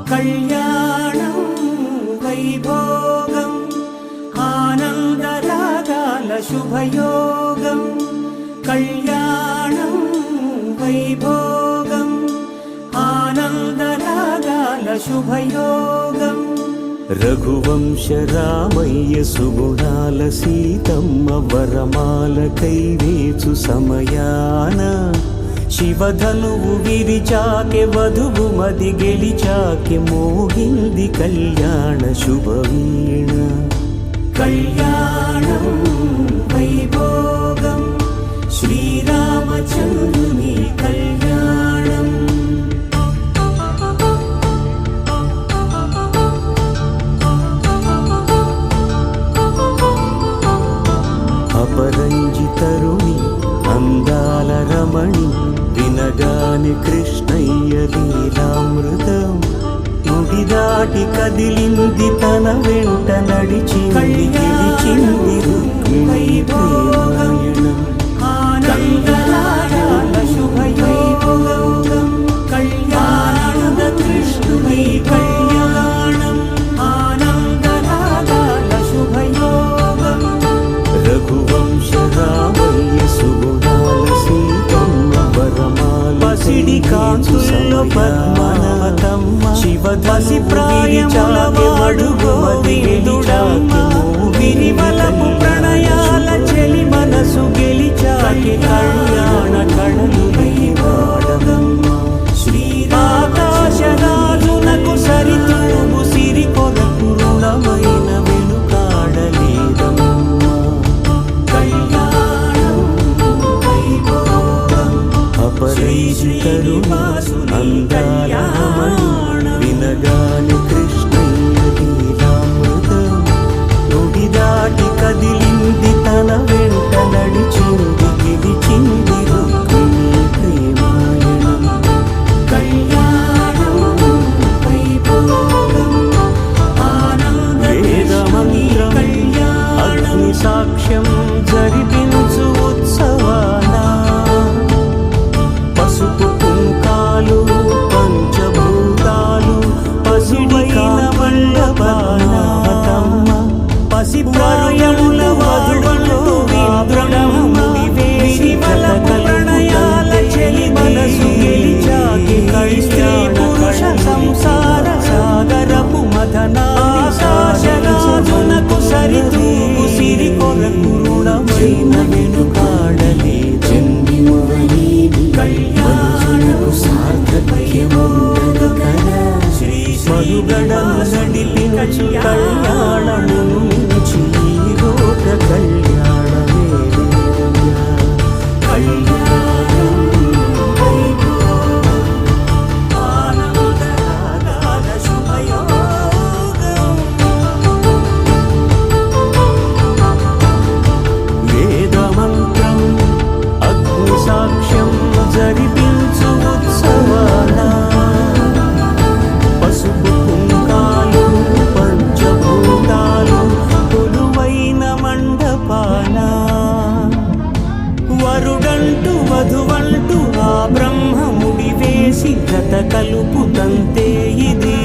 కళ్యాణం వైభోగం ఆనందరాగాల శుభయోగం కళ్యాణం వైభోగం ఆనందరాగాల శుభయోగం రఘువంశ రామయ్య సుగుణాల సీతమ్మ వరమాల కైవేచు సమయాన శివధనువు విరిచాకె వధువు మది గెలిచాకె మోగింది కళ్యాణ శుభవీణ కళ్యాణం వైభోగం శ్రీరామచంద్రుని కళ్యాణం అపరంజితరుని అందాల రమణి వినగాని కృష్ణయ్య లీలామృతం నుడి దాటి కదిలింది తన వెంట నడిచింది గెలిచింది రుక్మిణీయనం ఆనందరాగాల శుభయోగం కళ్యాణద కృష్ణుని కళ్యాణం ఆనందరాగాల శుభయోగం రఘువంశ రామయ్య సుగుణాల సీతమ్మ వరమాల పసిడి కాంతుల్లో పద్మనాభతమ్మ శివధసి ప్రాయముల వాడు గోవిందుడమ్మ విరివలపు ప్రణయాల చెలి మనసు గెలిచాకి కళ్యాణ కళలు వైభోగమ్మ శ్రీరాకాశరాజునకు సరితూగు సిరి కొరకు రుణమైన వెనుకాడలేదమ్మ కళ్యాణం వైభోగం అపరిచితరుని అందాల రమణి వినగాని కృష్ణయ్య లీలామృతం నుడి దాటి కదిలింది తన వెంట నడిచింది గెలిచింది రుక్మిణీ ప్రేమాయణం కళ్యాణం వైభోగం వేదమంత్రం అగ్ని సాక్ష్యం జరిపించు ఉత్సవాన పసుపు కుంకాలు పంచభూతాలు పసిడిన మండపానాథమ్మ పసి ప్రాయముల వధువులు ప్రణయాల చెలి మనసు గెలిచాకి పురుష సంసార సాగరపు మదనాశరాజునకు సరితూగు సిరి కొరకు రుణమైన వెనుకాడలే కళ్యాణకు సార్థక్యముండదు కదా మనుగడను నడిపించు కళ్యాణమును మించి ఈ లోక కళ్యాణమే కళ్యాణం వైభోగం ఆనందరాగాల శుభయోగం వేదమంత్రం అగ్ని సాక్ష్యం జరిపించు ఉత్సవాన పసుపు కుంకాలు పంచభూతాలు కొలువైన మండపాన వరుడంటూ వధువంటూ ఆ బ్రహ్మముడి వేసి గత కలుపుతంతే ఇది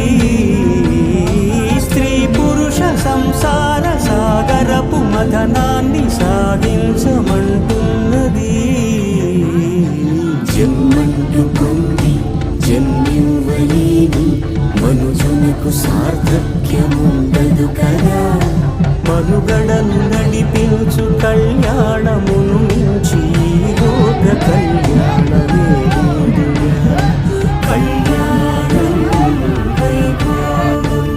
స్త్రీ పురుష సంసార సాగరపు మదనాన్ని సాధించమంటున్నది జన్మంటూ పొంది జన్మివ్వలేని మనుజునకు సార్థక్యముండదు కదా మనుగడను నడిపించు కళ్యాణమును మించి లోక కళ్యాణమే కళ్యాణం వైభోగం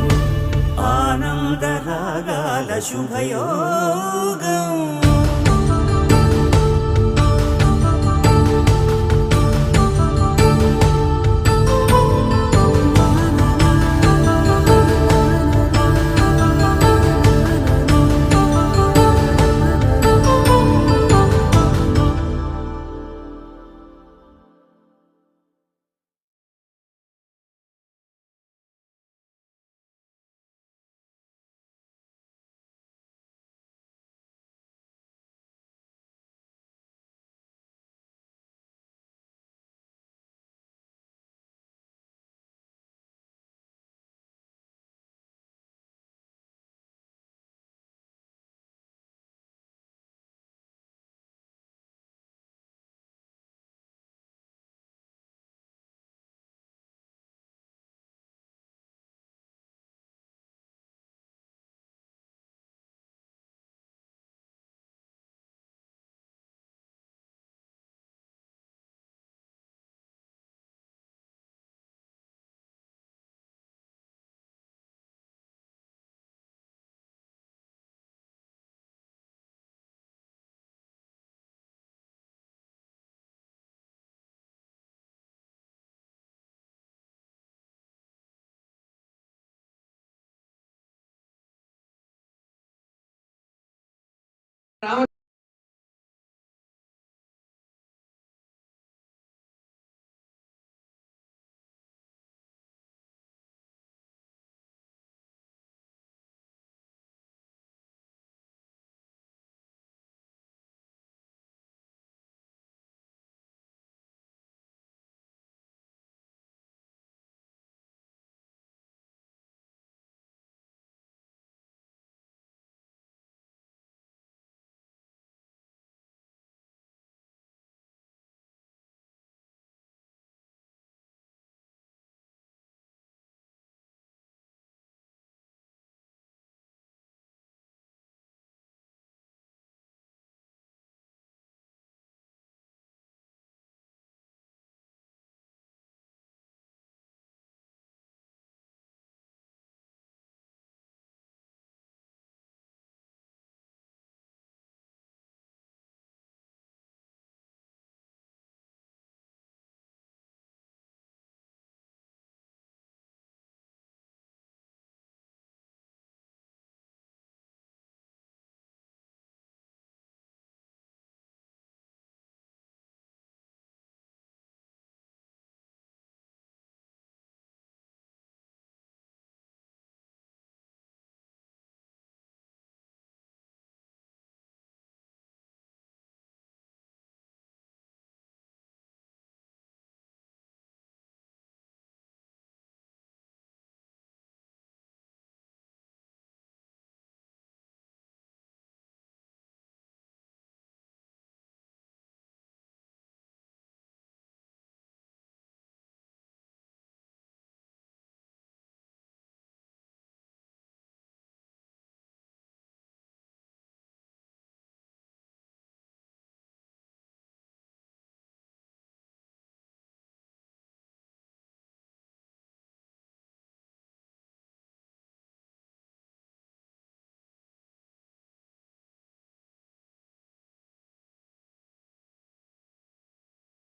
ఆనందరాగాల శుభయోగం రామ